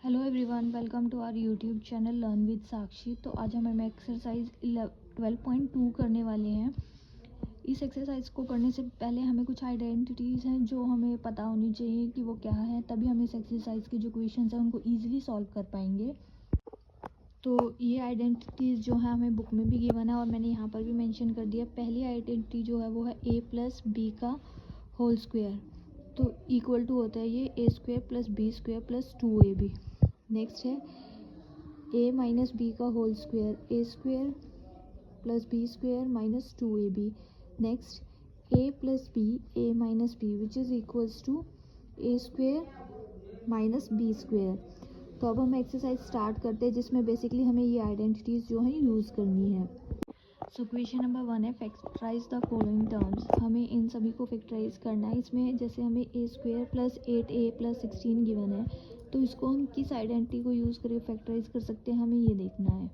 Hello everyone, welcome to our YouTube channel learn with Sakshi. तो आज हम एक्सरसाइज 12.2 करने वाले हैं। इस एक्सरसाइज को करने से पहले हमें कुछ आइडेंटिटीज़ हैं जो हमें पता होनी चाहिए कि वो क्या है, तभी हम इस एक्सरसाइज के जो क्वेश्चंस हैं उनको ईजिली सॉल्व कर पाएंगे। तो ये आइडेंटिटीज़ जो है हमें बुक में भी गिवन है और मैंने यहाँ पर भी मेंशन कर दिया। पहली आइडेंटिटी जो है वो है a प्लस बी का होल स्क्वायर, तो इक्वल टू होता है ये a square plus b square plus 2ab। Next है a माइनस बी का whole square, a square plus b square minus 2ab। Next a plus b, a minus b which is equals to a square minus b square. तो अब हम exercise start करते हैं जिसमें basically हमें ये identities जो है यूज़ करनी है। सो क्वेश्चन नंबर 1 है फैक्टराइज द फॉलोइंग टर्म्स। हमें इन सभी को फैक्टराइज करना है। इसमें जैसे हमें a square plus 8a plus 16 given है, तो इसको हम किस आइडेंटिटी को यूज़ करके फैक्टराइज कर सकते हैं, हमें ये देखना है।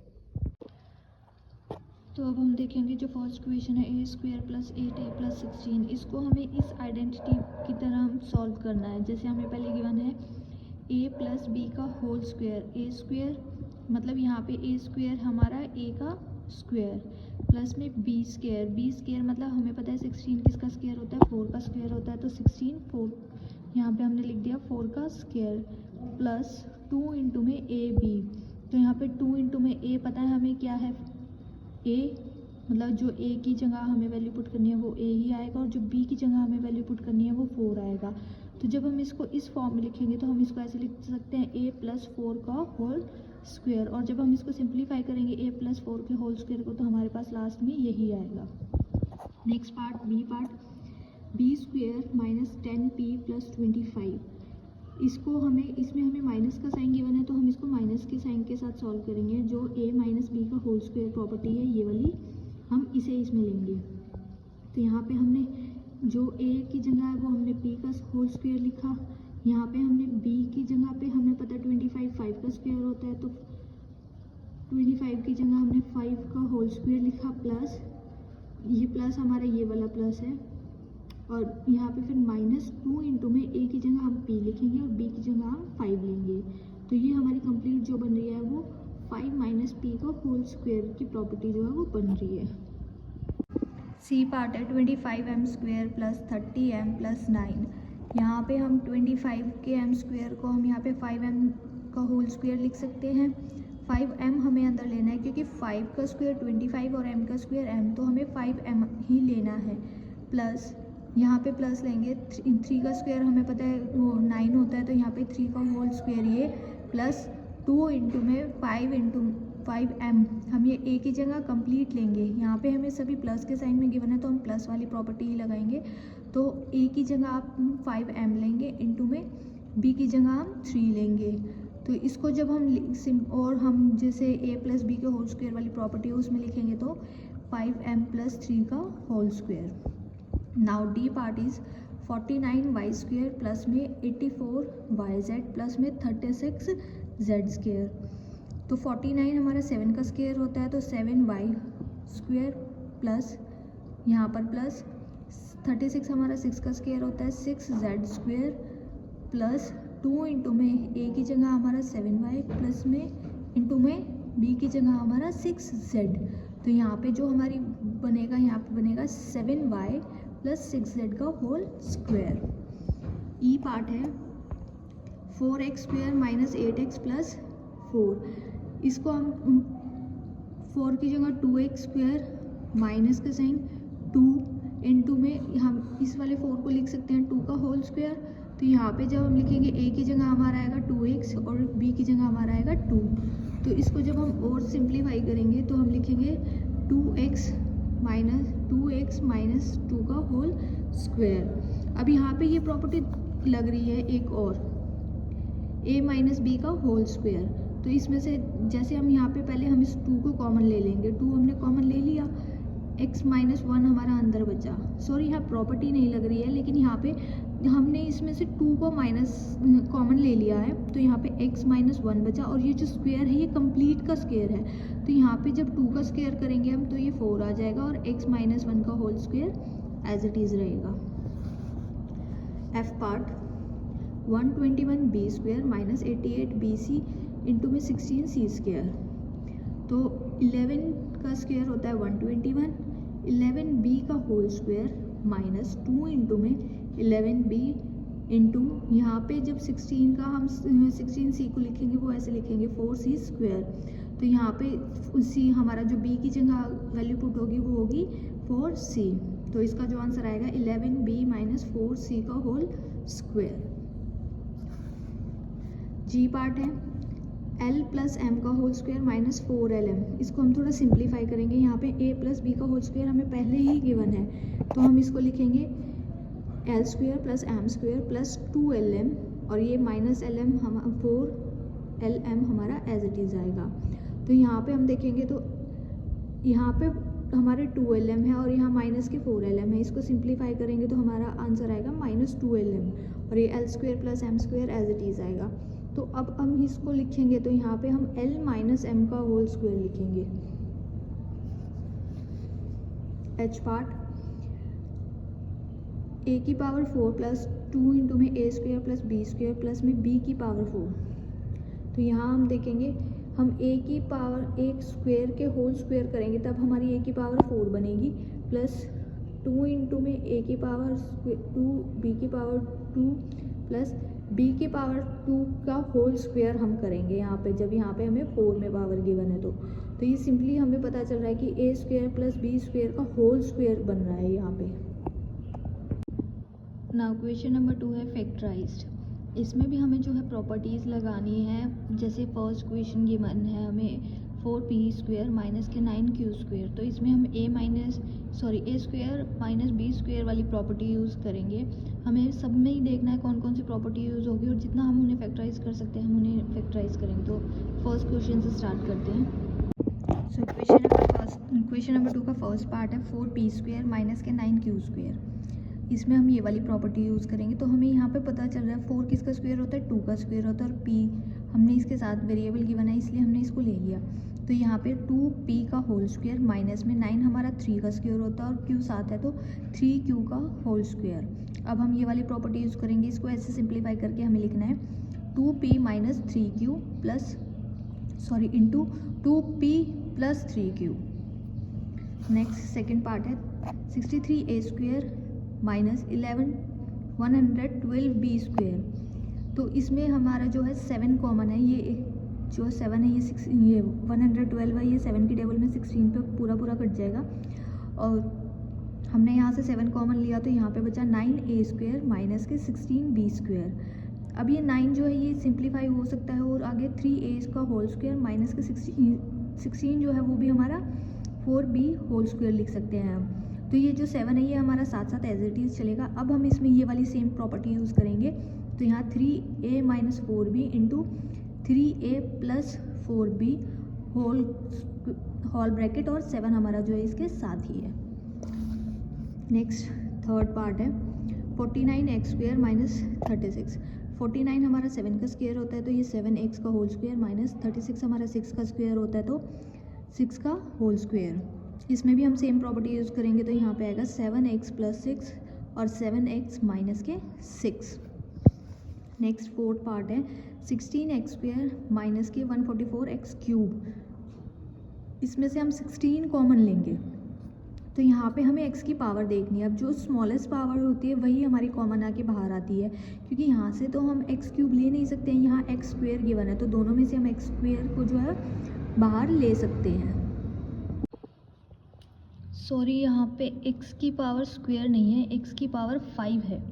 तो अब हम देखेंगे जो फर्स्ट क्वेश्चन है a square plus 8a plus 16, इसको हमें इस आइडेंटिटी की तरह हम सॉल्व करना है। जैसे हमें पहले गिवन है a प्लस बी का होल स्क्वायर, a स्क्वायर मतलब यहाँ पे a स्क्वायर हमारा a का स्क्वायर प्लस में बी स्क्वायर मतलब हमें पता है 16 किसका स्क्वायर होता है, 4 का स्क्वायर होता है। तो 16 4 यहाँ पे हमने लिख दिया 4 का स्क्वायर प्लस 2 इंटू में ए बी। तो यहाँ पे 2 इंटू में ए पता है हमें क्या है, ए मतलब जो ए की जगह हमें वैल्यू पुट करनी है वो ए ही आएगा और जो बी की जगह हमें वैल्यू पुट करनी है वो 4 आएगा। तो जब हम इसको इस फॉर्म में लिखेंगे तो हम इसको ऐसे लिख सकते हैं a प्लस 4 का होल स्क्वायर, और जब हम इसको सिंप्लीफाई करेंगे a प्लस 4 के होल स्क्वायर को तो हमारे पास लास्ट में यही आएगा। Next part b square minus 10p plus 25। इसको इसमें हमें माइनस का साइन गिवन है तो हम इसको माइनस के साइन के साथ सॉल्व करेंगे। जो a माइनस बी का होल स्क्वायर प्रॉपर्टी है ये वाली हम इसे इसमें लेंगे। तो यहाँ पे हमने जो a की जगह है वो हमने p का होल स्क्वायर लिखा, यहाँ पे हमने b की जगह पे हमें पता 25 5 का स्क्वायर होता है तो 25 की जगह हमने 5 का होल स्क्वायर लिखा प्लस ये प्लस हमारा ये वाला प्लस है, और यहाँ पे फिर माइनस 2 इंटू में a की जगह हम p लिखेंगे और b की जगह हम 5 लेंगे। तो ये हमारी कंप्लीट जो बन रही है वो 5 माइनस p का होल स्क्वायर की प्रॉपर्टी जो है वो बन रही है। सी पार्ट है 25m square plus 30m plus 9। यहाँ पे हम 25 के m स्क्वायर को हम यहाँ पे 5m का होल स्क्वायर लिख सकते हैं। 5m हमें अंदर लेना है क्योंकि 5 का स्क्वायर 25 और m का स्क्वायर m, तो हमें 5m ही लेना है। प्लस यहाँ पे प्लस लेंगे 3 का स्क्वायर हमें पता है वो 9 होता है, तो यहाँ पे 3 का होल स्क्वायर ये प्लस 2 इंटू में 5 इंटू 5m, हम ये a की जगह कंप्लीट लेंगे। यहाँ पे हमें सभी प्लस के साइन में गिवन है तो हम प्लस वाली प्रॉपर्टी ही लगाएंगे। तो a की जगह आप 5m लेंगे इंटू में b की जगह हम 3 लेंगे। तो इसको जब हम जैसे a प्लस बी के होल स्क्वायर वाली प्रॉपर्टी है उसमें लिखेंगे तो 5m प्लस 3 का whole square. Now d part is 49y square plus में 84yz प्लस में 36z स्क्वायर। तो 49 हमारा 7 का स्क्वायर होता है तो 7y स्क्वायर प्लस यहाँ पर प्लस 36 हमारा 6 का स्क्वायर होता है 6z स्क्वायर प्लस 2 इंटू में a की जगह हमारा 7y प्लस में इंटू में b की जगह हमारा 6z। तो यहाँ पे जो हमारी बनेगा यहाँ पे बनेगा 7y प्लस 6z का होल स्क्वायर। ई पार्ट है 4x square minus 8x plus 4। इसको हम 4 की जगह 2x स्क्वायर माइनस का साइन 2 इंटू में हम इस वाले 4 को लिख सकते हैं 2 का होल स्क्वायर। तो यहाँ पे जब हम लिखेंगे a की जगह हमारा आएगा 2x और b की जगह हमारा आएगा 2। तो इसको जब हम और सिंप्लीफाई करेंगे तो हम लिखेंगे 2x माइनस 2 का होल स्क्वायर। अब यहाँ पे ये प्रॉपर्टी लग रही है एक और a माइनस बी का होल स्क्वायर। तो इसमें से जैसे हम यहाँ पे पहले हम इस 2 को कॉमन ले लेंगे, 2 हमने कॉमन ले लिया, x माइनस 1 हमारा अंदर बचा। सॉरी यहाँ प्रॉपर्टी नहीं लग रही है लेकिन यहाँ पे हमने इसमें से 2 को माइनस कॉमन ले लिया है तो यहाँ पे x माइनस 1 बचा, और ये जो स्क्वायर है ये कंप्लीट का स्क्वायर है। तो यहाँ पे जब 2 का स्क्वायर करेंगे हम तो ये 4 आ जाएगा और x माइनस 1 का whole square as it is रहेगा। F part 121 B square minus 88 B C into में 16 सी स्क्वायर। तो 11 का स्क्वायर होता है 121, 11 बी का होल स्क्वायर माइनस 2 इंटू में 11 बी इंटू यहाँ पे जब 16 का हम 16 सी को लिखेंगे वो ऐसे लिखेंगे 4 सी स्क्वायर। तो यहाँ पे सी हमारा जो बी की जगह वैल्यू पुट होगी वो होगी 4 सी। तो इसका जो आंसर आएगा 11 बी माइनस 4 सी का होल स्क्वायर। जी पार्ट है एल प्लस एम का होल स्क्वायर माइनस 4LM। इसको हम थोड़ा सिंप्लीफाई करेंगे। यहाँ पे ए प्लस बी का होल स्क्वायर हमें पहले ही गिवन है, तो हम इसको लिखेंगे L square plus M square plus 2LM और ये माइनस LM हम 4LM हमारा एज इट इज़ आएगा। तो यहाँ पे हम देखेंगे तो यहाँ पे हमारे 2LM है और यहाँ माइनस के 4LM है। इसको सिंप्लीफाई करेंगे तो हमारा आंसर आएगा माइनस 2LM और ये l square plus M square as it is आएगा। तो अब हम इसको लिखेंगे तो यहाँ पे हम L माइनस एम का होल स्क्वायर लिखेंगे। एच पार्ट a की पावर 4 प्लस 2 इंटू में a square plus b square plus में b की पावर 4। तो यहाँ हम देखेंगे हम a की पावर एक स्क्वायर के होल स्क्वायर करेंगे तब हमारी a की पावर 4 बनेगी प्लस 2 इंटू में a की पावर 2 b की पावर 2 प्लस b की पावर 2 का होल स्क्वायर हम करेंगे यहाँ पे जब यहाँ पे हमें 4 में पावर गिवन है। तो ये सिंपली हमें पता चल रहा है कि a square plus b square का होल स्क्वायर बन रहा है यहाँ पे। नाउ क्वेश्चन नंबर 2 है फैक्टराइज्ड। इसमें भी हमें जो है प्रॉपर्टीज़ लगानी है। जैसे फर्स्ट क्वेश्चन गिवन है हमें 4p स्क्वायर माइनस के 9q स्क्वायर। तो इसमें हम a square minus b square वाली प्रॉपर्टी यूज़ करेंगे। हमें सब में ही देखना है कौन कौन सी प्रॉपर्टी यूज़ होगी और जितना हम उन्हें फैक्टराइज कर सकते हैं हम उन्हें फैक्टराइज करेंगे। तो फर्स्ट क्वेश्चन से स्टार्ट करते हैं। सो क्वेश्चन नंबर 2 का फर्स्ट पार्ट है 4p स्क्वायर माइनस के 9q स्क्वायर। इसमें हम ये वाली प्रॉपर्टी यूज़ करेंगे। तो हमें यहाँ पे पता चल रहा है 4 किसका स्क्वायर होता है 2 का स्क्वायर होता है और p हमने इसके साथ वेरिएबल गिवन है इसलिए हमने इसको ले लिया। तो यहाँ पे 2p का होल स्क्वायर माइनस में 9 हमारा 3 का स्क्वायर होता है और q साथ है तो 3q का होल स्क्वायर। अब हम ये वाली प्रॉपर्टी यूज़ करेंगे। इसको ऐसे सिंप्लीफाई करके हमें लिखना है 2p minus 3q plus into 2p plus 3q। Next second part है 63a square minus 112b square. तो इसमें हमारा जो है 7 कॉमन है। ये जो 7 है ये 112 है, ये 7 की टेबल में 16 पे पूरा कट जाएगा और हमने यहाँ से 7 कॉमन लिया तो यहाँ पे बचा 9a स्क्वायर माइनस के 16b स्क्वायर। अब ये 9 जो है ये सिंप्लीफाई हो सकता है और आगे 3a का होल स्क्वायर माइनस के 16 जो है वो भी हमारा 4b होल स्क्वायर लिख सकते हैं हम। तो ये जो 7 है ये हमारा साथ साथ एज इट इज़ चलेगा। अब हम इसमें ये वाली सेम प्रॉपर्टी यूज़ करेंगे। तो यहाँ 3a minus 4b into 3a plus 4b whole bracket और 7 हमारा जो है इसके साथ ही है। नेक्स्ट थर्ड पार्ट है 49x स्क्वायर माइनस 36। 49 हमारा 7 का स्क्वायर होता है तो ये 7x का होल स्क्वायर माइनस 36 हमारा 6 का स्क्वायर होता है तो 6 का होल स्क्वायर। इसमें भी हम सेम प्रॉपर्टी यूज़ करेंगे। तो यहाँ पे आएगा 7x प्लस 6 और 7x माइनस के 6। नेक्स्ट फोर्थ पार्ट है 16x स्क्वायर माइनस के 144x क्यूब। इसमें से हम 16 कॉमन लेंगे तो यहाँ पे हमें x की पावर देखनी है। अब जो स्मॉलेस्ट पावर होती है वही हमारी कॉमन आके बाहर आती है क्योंकि यहाँ से तो हम x क्यूब ले नहीं सकते हैं, यहाँ x स्क्वायर गिवन है तो दोनों में से हम x स्क्वायर को जो है बाहर ले सकते हैं। सॉरी यहाँ पे x की पावर स्क्वायर नहीं है, x की पावर 5 है।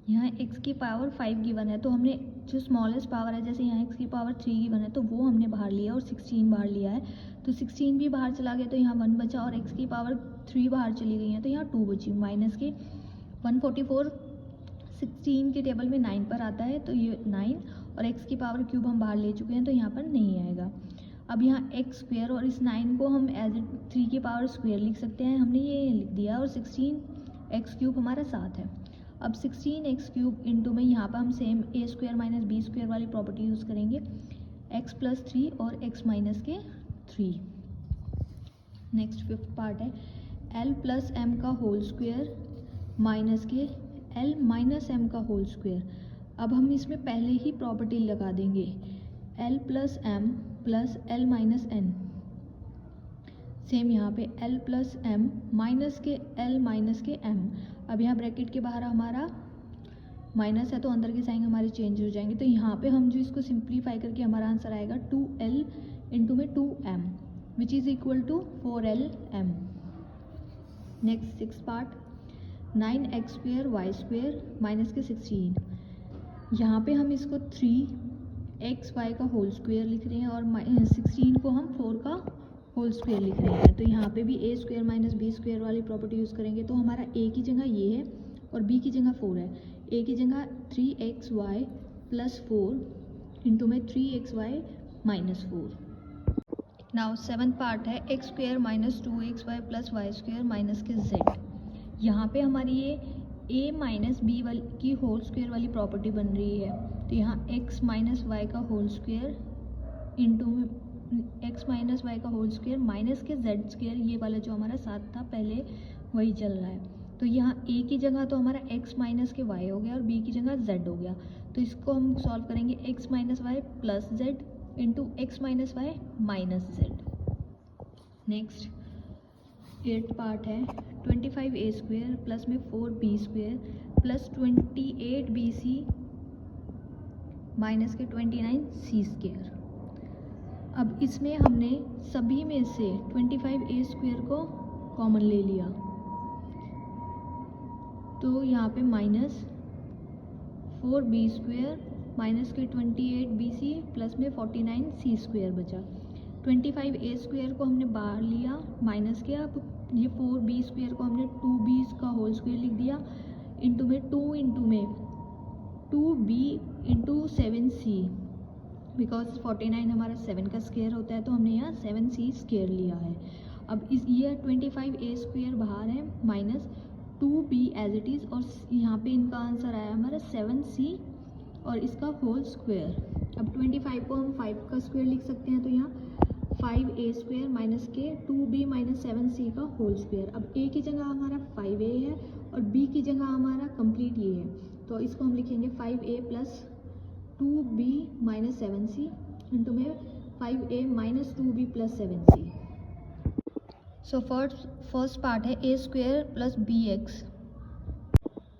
यहाँ x की पावर 5 गिवन है तो हमने जो स्मॉलेस्ट पावर है जैसे यहाँ x की पावर 3 गिवन है तो वो हमने बाहर लिया और 16 बाहर लिया है। तो 16 भी बाहर चला गया तो यहाँ 1 बचा और x की पावर 3 बाहर चली गई है तो यहाँ 2 बची। माइनस के 144 16 के टेबल में 9 पर आता है तो ये 9 और x की पावर क्यूब हम बाहर ले चुके हैं तो यहाँ पर नहीं आएगा। अब यहाँ x स्क्वायर और इस 9 को हम एज 3 की पावर स्क्वायर लिख सकते हैं, हमने ये लिख दिया और 16x क्यूब हमारा साथ है। अब 16x क्यूब इंटू में यहाँ पर हम same a square minus b square वाली प्रॉपर्टी यूज़ करेंगे x प्लस 3 और x माइनस के 3। नेक्स्ट फिफ्थ पार्ट है l प्लस m का होल स्क्वायर माइनस के l माइनस m का होल स्क्वायर। अब हम इसमें पहले ही प्रॉपर्टी लगा देंगे L plus m plus L minus n. Same यहाँ पे L प्लस एम माइनस के L माइनस के m। अब यहाँ ब्रैकेट के बाहर हमारा माइनस है तो अंदर के साइन हमारे चेंज हो जाएंगे। तो यहाँ पे हम जो इसको सिंप्लीफाई करके हमारा आंसर आएगा 2L इंटू में 2m which is equal to 4LM। Next 6 part, 9x square y square minus के 16। यहाँ पे हम इसको 3xy का होल स्क्वेयर लिख रहे हैं और 16 को हम 4 का होल स्क्वेयर लिख रहे हैं। तो यहाँ पे भी a square minus b square वाली प्रॉपर्टी यूज़ करेंगे। तो हमारा a की जगह ये है और b की जगह 4 है। a की जगह 3xy प्लस 4 इंटू में 3xy माइनस 4। नाउ 7 पार्ट है x square minus 2xy plus y square minus के z। यहाँ पे हमारी ये a माइनस बी वाली की होल स्क्वेयर वाली प्रॉपर्टी बन रही है। तो यहाँ x माइनस वाई का whole square into x minus y का होल स्क्वेयर माइनस के z स्क्वेयर, ये वाला जो हमारा साथ था पहले वही चल रहा है। तो यहाँ a की जगह तो हमारा x माइनस के y हो गया और b की जगह z हो गया। तो इसको हम सॉल्व करेंगे x minus y plus z into x minus y minus z. Next 8 part है, 25a स्क्वेयर प्लस में 4b square plus 28bc minus के 29c स्क्वेयर। अब इसमें हमने सभी में से 25a स्क्वेयर को कॉमन ले लिया तो यहाँ पे माइनस 4b स्क्वेयर माइनस के 28bc प्लस में 49c स्क्वेयर बचा। 25a स्क्वेयर को हमने बाहर लिया माइनस के, अब ये 4b स्क्वेयर को हमने 2b का होल स्क्वेयर लिख दिया इंटू में 2 इंटू में 2b इंटू 7c, बिकॉज 49 हमारा 7 का स्क्वेयर होता है तो हमने यहाँ 7c स्क्वेयर लिया है। अब इस ये 25a स्क्वेयर बाहर है minus 2b as it is और यहाँ पे इनका आंसर आया हमारा 7c और इसका होल स्क्वेयर। अब 25 को हम 5 का स्क्वेयर लिख सकते हैं तो यहाँ 5a स्क्वेयर माइनस के 2b माइनस 7c का होल स्क्वेयर। अब a की जगह हमारा 5a है और b की जगह हमारा कंप्लीट ये है तो इसको हम लिखेंगे 5a plus 2b minus 7c into में 5a minus 2b plus 7c। So first part है a square plus bx।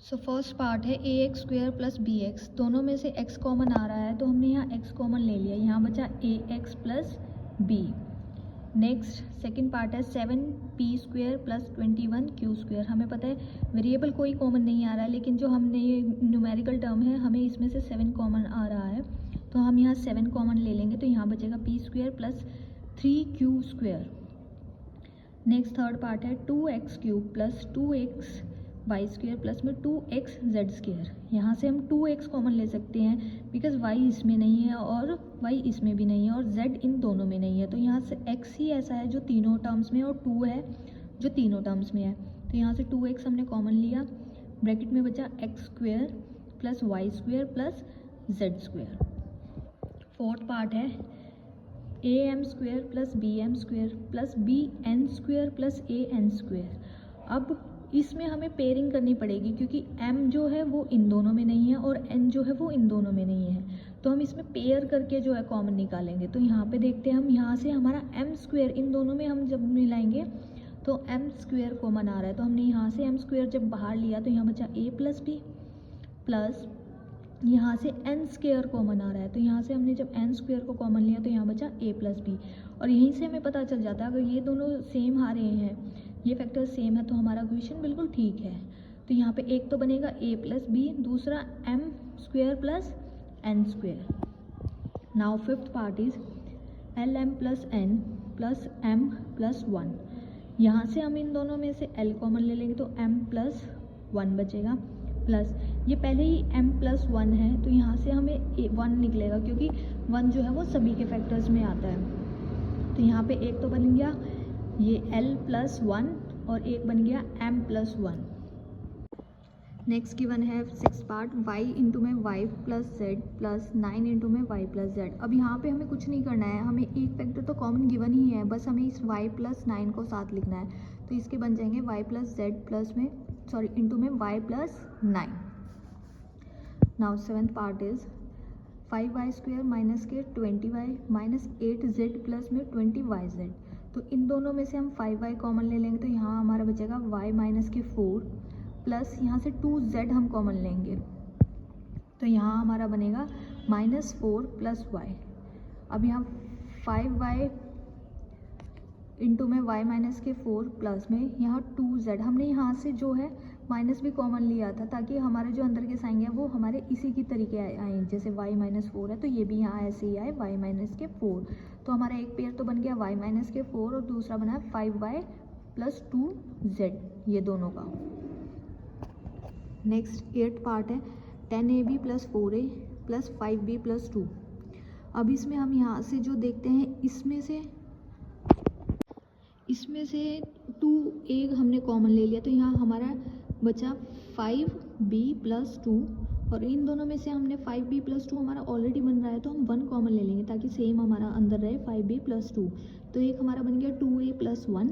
So first part है ax स्क्वेयर प्लस bx, दोनों में से x कॉमन आ रहा है तो हमने यहाँ x कॉमन ले लिया, यहाँ बचा ax plus b। Next second part है 7p square plus 21q square. हमें पता है वेरिएबल कोई कॉमन नहीं आ रहा है लेकिन जो हमने ये न्यूमेरिकल टर्म है हमें इसमें से 7 कॉमन आ रहा है तो हम यहाँ 7 कॉमन ले लेंगे तो यहाँ बचेगा p square plus 3q square. Next third part है 2x cube plus 2x y square plus में 2x जेड स्क्वेयर। यहाँ से हम 2x कॉमन ले सकते हैं बिकॉज y इसमें नहीं है और y इसमें भी नहीं है और z इन दोनों में नहीं है। तो यहाँ से x ही ऐसा है जो तीनों टर्म्स में और 2 है जो तीनों टर्म्स में है। तो यहाँ से 2x हमने कॉमन लिया, ब्रैकेट में बचा x square plus y square plus z square. Fourth part है am square plus bm square plus bn square plus an square. अब इसमें हमें पेयरिंग करनी पड़ेगी क्योंकि m जो है वो इन दोनों में नहीं है और n जो है वो इन दोनों में नहीं है तो हम इसमें पेयर करके जो है कॉमन निकालेंगे। तो यहाँ पे देखते हैं हम यहाँ से हमारा m स्क्वेयर इन दोनों में हम जब मिलाएंगे तो m स्क्वेयर कॉमन आ रहा है तो हमने यहाँ से m स्क्वेयर जब बाहर लिया तो यहाँ बचा a प्लस b प्लस यहाँ से n स्क्वेयर कॉमन आ रहा है तो यहाँ से हमने जब n स्क्वेयर को कॉमन लिया तो यहाँ बचा a प्लस b और यहीं से हमें पता चल जाता है अगर ये दोनों सेम आ रहे हैं, ये फैक्टर सेम है तो हमारा क्वेश्चन बिल्कुल ठीक है। तो यहाँ पे एक तो बनेगा a प्लस बी, दूसरा m square plus n square. Now fifth part is lm plus n plus m plus 1। यहाँ से हम इन दोनों में से l कॉमन ले लेंगे तो m प्लस 1 बचेगा प्लस ये पहले ही m प्लस 1 है तो यहाँ से हमें 1 निकलेगा क्योंकि 1 जो है वो सभी के फैक्टर्स में आता है। तो यहाँ पे एक तो बन गया ये l प्लस 1 और एक बन गया m प्लस 1। नेक्स्ट गिवन है 6 पार्ट y इंटू में y plus Z plus 9 into में y प्लस जेड। अब यहाँ पे हमें कुछ नहीं करना है, हमें एक फैक्टर तो कॉमन गिवन ही है, बस हमें इस y प्लस 9 को साथ लिखना है। तो इसके बन जाएंगे y प्लस जेड प्लस में इंटू में y plus 9। Now seventh part is 5y² minus के 20y माइनस 8z प्लस में 20yz। तो इन दोनों में से हम 5y कॉमन ले लेंगे तो यहाँ हमारा बचेगा y माइनस के 4 प्लस यहाँ से 2z हम कॉमन लेंगे तो यहाँ हमारा बनेगा -4 प्लस y। अब यहाँ 5y इंटू में y माइनस के 4 प्लस में यहाँ 2z, हमने यहाँ से जो है माइनस भी कॉमन लिया था ताकि हमारे जो अंदर के साइन है वो हमारे इसी की तरीके आए, जैसे y माइनस 4 है तो ये भी यहाँ ऐसे ही आए y माइनस के 4। तो हमारा एक पेयर तो बन गया y माइनस के 4 और दूसरा बना 5y प्लस 2z, ये दोनों का। नेक्स्ट 8th पार्ट है 10ab plus 4a plus 5b plus 2। अब इसमें हम यहाँ से जो देखते हैं इसमें से 2a हमने कॉमन ले लिया तो यहाँ हमारा बचा 5b प्लस 2 और इन दोनों में से हमने 5b प्लस 2 हमारा ऑलरेडी बन रहा है तो हम 1 कॉमन ले लेंगे ताकि सेम हमारा अंदर रहे 5b प्लस 2। तो एक हमारा बन गया 2a प्लस 1,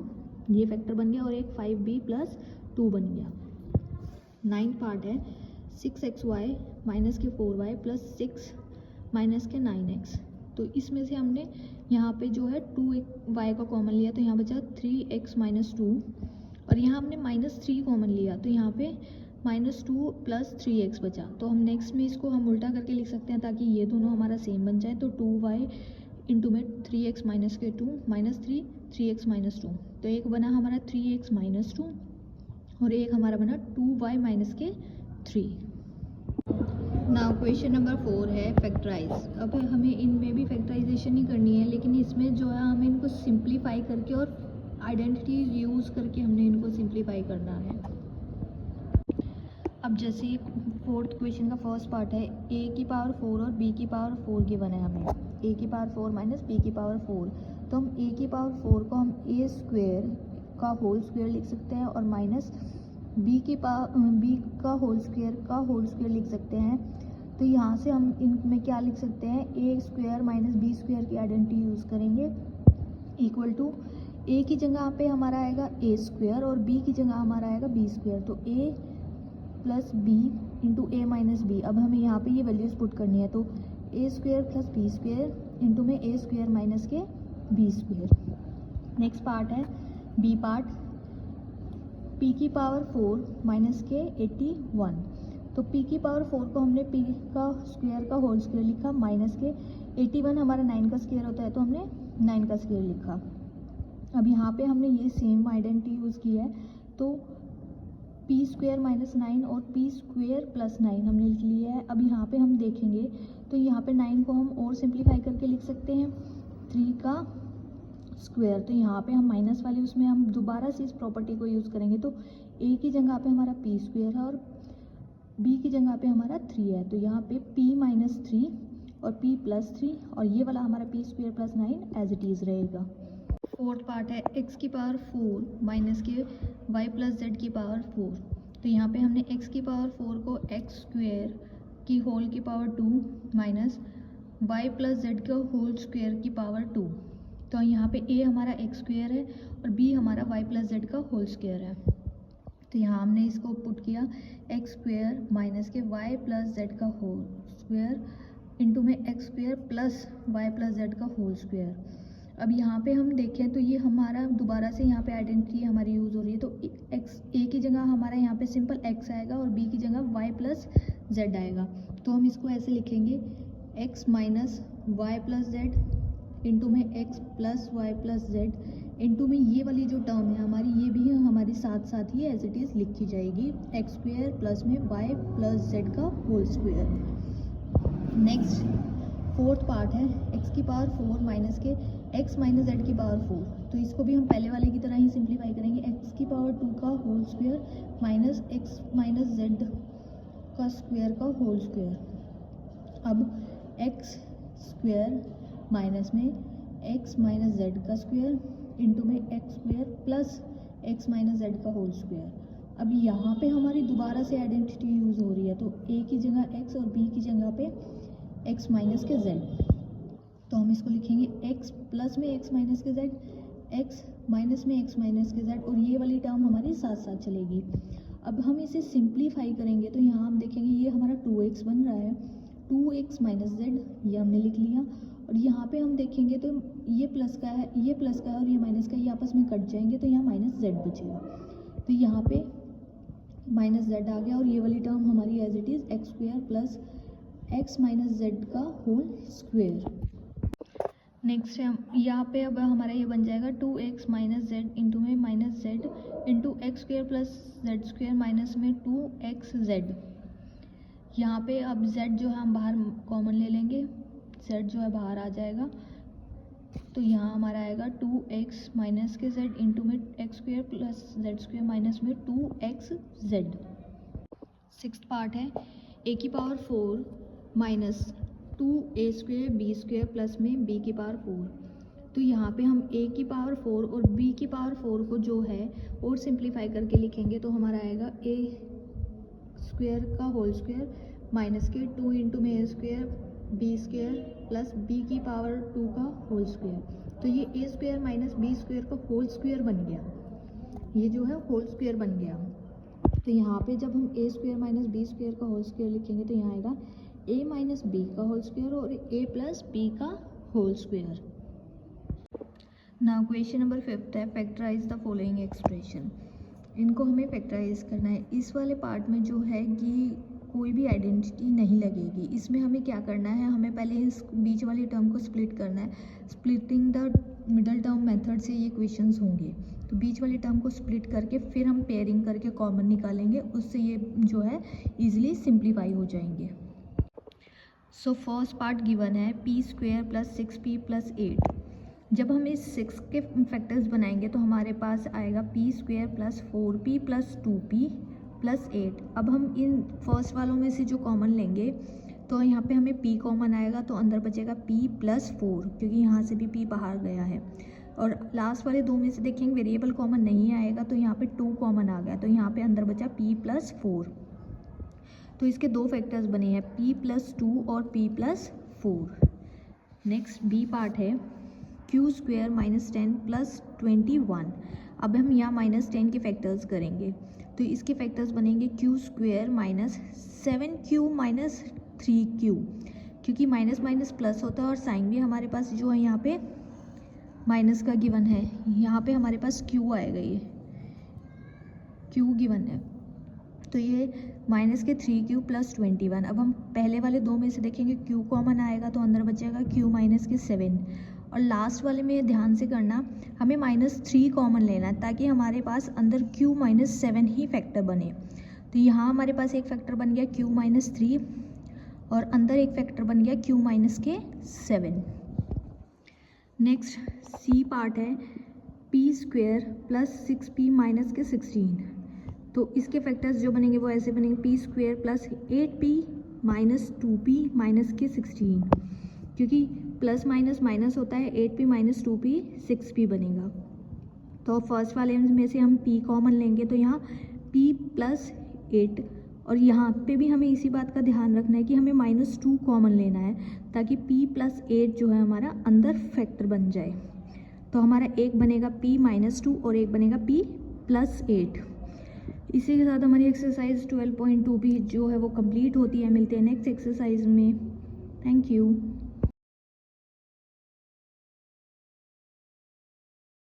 ये फैक्टर बन गया और एक 5b प्लस 2 बन गया। 9th पार्ट है 6xy माइनस के 4y प्लस 6 माइनस के 9x। तो इसमें से हमने यहाँ पे जो है 2y का कॉमन लिया तो यहाँ बचा 3x माइनस 2 और यहाँ हमने -3 कॉमन लिया तो यहाँ पे -2 प्लस 3x बचा। तो हम नेक्स्ट में इसको हम उल्टा करके लिख सकते हैं ताकि ये दोनों हमारा सेम बन जाए। तो 2y इंटू में 3x माइनस के 2 माइनस 3x माइनस 2। तो एक बना हमारा 3x माइनस 2 और एक हमारा बना 2y माइनस के 3। नाउ क्वेश्चन नंबर 4 है फैक्टराइज। अब हमें इनमें भी फैक्टराइजेशन ही करनी है लेकिन इसमें जो है हमें इनको सिंप्लीफाई करके और आइडेंटिटी यूज़ करके हमने इनको सिंप्लीफाई करना है। अब जैसे 4th क्वेश्चन का फर्स्ट पार्ट है a की पावर 4 और b की पावर 4 गिवन है हमें, a की पावर 4 माइनस b की पावर 4। तो हम a की पावर 4 को हम a स्क्वेयर का होल स्क्वेयर लिख सकते हैं और माइनस b का होल स्क्वेयर लिख सकते हैं। तो यहाँ से हम इनमें क्या लिख सकते हैं, a square minus b square की आइडेंटिटी यूज़ करेंगे इक्वल टू a की जगह पे हमारा आएगा a स्क्वेयर और b की जगह हमारा आएगा b स्क्वेयर। तो a plus b into a minus b। अब हमें यहाँ पे ये वैल्यूज़ पुट करनी है तो a square plus b square into में a स्क्वेयर माइनस के b स्क्वेयर। नेक्स्ट पार्ट है b पार्ट, p की पावर 4 माइनस के 81। तो p की पावर 4 को हमने p का स्क्वायर का होल स्क्वायर लिखा माइनस के 81 हमारा 9 का स्क्वायर होता है तो हमने 9 का स्क्वायर लिखा। अब यहाँ पे हमने ये सेम आइडेंटिटी यूज़ की है तो p स्क्वायर माइनस 9 और p स्क्वायर प्लस 9 हमने लिख लिया है। अब यहाँ पे हम देखेंगे तो यहाँ पे 9 को हम और सिंप्लीफाई करके लिख सकते हैं 3 का स्क्वायर। तो यहाँ पे हम माइनस वाले उसमें हम दोबारा से इस प्रॉपर्टी को यूज़ करेंगे तो a की जगह पे हमारा p स्क्वायर है और b की जगह पे हमारा 3 है। तो यहाँ पे p माइनस 3 और p प्लस 3 और ये वाला हमारा p square plus 9 as it is रहेगा। 4th पार्ट है x की पावर 4 माइनस के y प्लस z की पावर 4। तो यहाँ पे हमने x की पावर 4 को x स्क्वायर की होल की power 2 minus y plus z का होल स्क्वायर की पावर 2। तो यहाँ पे a हमारा x स्क्वायर है और b हमारा y प्लस z का होल स्क्वायर है। तो यहाँ हमने इसको पुट किया x स्क्वायर माइनस के y प्लस z का होल स्क्वायर इंटू में x square plus y plus z का होल स्क्वायर। अब यहाँ पे हम देखें तो ये हमारा दोबारा से यहाँ पे आइडेंटिटी हमारी यूज़ हो रही है तो a की जगह हमारा यहाँ पे सिंपल x आएगा और b की जगह y प्लस z आएगा। तो हम इसको ऐसे लिखेंगे x minus y plus z into में x plus y plus z into में ये वाली जो टर्म है हमारी ये भी हमारी साथ साथ ही एज इट इज़ लिखी जाएगी एक्स स्क्वायर प्लस में y प्लस जेड का whole square. Next 4th part है x की पावर 4 माइनस के x माइनस जेड की पावर 4। तो इसको भी हम पहले वाले की तरह ही सिंप्लीफाई करेंगे x की पावर 2 का whole square minus x minus z का स्क्वायर का होल स्क्वायर। अब x स्क्वायर माइनस में x माइनस जेड का स्क्वायर इंटू में x square plus x minus z का होल स्क्वायर। अब यहाँ पे हमारी दोबारा से आइडेंटिटी यूज़ हो रही है तो a की जगह x और b की जगह पे x माइनस के z। तो हम इसको लिखेंगे x प्लस में x माइनस के z, x माइनस में x माइनस के z और ये वाली टर्म हमारी साथ साथ चलेगी। अब हम इसे सिंप्लीफाई करेंगे तो यहाँ हम देखेंगे ये हमारा 2x बन रहा है, 2x माइनस जेड ये हमने लिख लिया। और यहाँ पे हम देखेंगे तो ये प्लस का है, ये प्लस का है और ये माइनस का है, ये आपस में कट जाएंगे तो यहाँ माइनस जेड बचेगा। तो यहाँ पे माइनस जेड आ गया और ये वाली टर्म हमारी as it is x square plus x minus z का होल स्क्वायर। नेक्स्ट है यहाँ पे अब हमारा ये बन जाएगा 2x माइनस जेड इंटू में minus z into x square plus z square minus में 2x जेड। यहाँ पे अब z जो है हम बाहर कॉमन ले लेंगे, z जो है बाहर आ जाएगा तो यहाँ हमारा आएगा 2x माइनस के z इंटू में x square plus z square minus में 2x जेड। सिक्स्थ पार्ट है a की power 4 minus 2a square b square plus में b की पावर 4। तो यहाँ पे हम a की पावर 4 और b की पावर 4 को जो है और सिंप्लीफाई करके लिखेंगे तो हमारा आएगा a स्क्वायर का होल स्क्वायर माइनस के 2 इंटू में a square b square plus b की पावर 2 का होल स्क्वायर। तो ये a square minus b square का होल स्क्वायर बन गया, ये जो है होल स्क्वायर बन गया। तो यहाँ पे जब हम a square minus b square का होल स्क्वायर लिखेंगे तो यहाँ आएगा a माइनस बी का होल स्क्वायर और a प्लस बी का whole square. Now question number 5 है फैक्टराइज द फॉलोइंग एक्सप्रेशन। इनको हमें फैक्टराइज करना है। इस वाले पार्ट में जो है कि कोई भी आइडेंटिटी नहीं लगेगी। इसमें हमें क्या करना है, हमें पहले इस बीच वाली टर्म को स्प्लिट करना है। Splitting the middle term method से ये क्वेश्चंस होंगे। तो बीच वाली टर्म को स्प्लिट करके फिर हम पेयरिंग करके कॉमन निकालेंगे, उससे ये जो है ईजिली सिंप्लीफाई हो जाएंगे। सो फर्स्ट पार्ट गिवन है P square plus 6p plus 8। जब हम इस 6 के फैक्टर्स बनाएंगे तो हमारे पास आएगा P square plus 4p plus 2p plus 8। अब हम इन फर्स्ट वालों में से जो कॉमन लेंगे तो यहाँ पे हमें p कॉमन आएगा तो अंदर बचेगा p प्लस 4, क्योंकि यहाँ से भी p बाहर गया है। और लास्ट वाले दो में से देखेंगे वेरिएबल कॉमन नहीं आएगा तो यहाँ पे 2 कॉमन आ गया तो यहाँ पे अंदर बचा p प्लस 4। तो इसके दो फैक्टर्स बने हैं p प्लस 2 और p plus 4। Next b part है क्यू स्क्वायर माइनस 10 प्लस 21। अब हम यहाँ माइनस 10 के फैक्टर्स करेंगे तो इसके फैक्टर्स बनेंगे Q square minus 7q minus 3q, क्योंकि माइनस माइनस प्लस होता है और साइन भी हमारे पास जो है यहाँ पे माइनस का गिवन है। यहाँ पे हमारे पास q आएगा, ये q गिवन है तो ये माइनस के 3q प्लस 21। अब हम पहले वाले दो में से देखेंगे q कॉमन आएगा तो अंदर बचेगा q माइनस के 7। और लास्ट वाले में ध्यान से करना, हमें माइनस 3 कॉमन लेना है ताकि हमारे पास अंदर q माइनस 7 ही फैक्टर बने। तो यहाँ हमारे पास एक फैक्टर बन गया q माइनस 3 और अंदर एक फैक्टर बन गया q माइनस के 7। नेक्स्ट सी पार्ट है p square plus 6p minus के 16। तो इसके फैक्टर्स जो बनेंगे वो ऐसे बनेंगे p square plus 8p minus 2p minus के 16, क्योंकि प्लस माइनस माइनस होता है, 8p माइनस 2p 6p बनेगा। तो फर्स्ट वाले में से हम p कॉमन लेंगे तो यहाँ p प्लस 8 और यहाँ पे भी हमें इसी बात का ध्यान रखना है कि हमें माइनस 2 कॉमन लेना है ताकि p प्लस 8 जो है हमारा अंदर फैक्टर बन जाए। तो हमारा एक बनेगा p माइनस 2 और एक बनेगा p प्लस 8। इसी के साथ हमारी एक्सरसाइज 12.2 भी जो है वो कंप्लीट होती है। मिलते हैं नेक्स्ट एक्सरसाइज में। Thank you.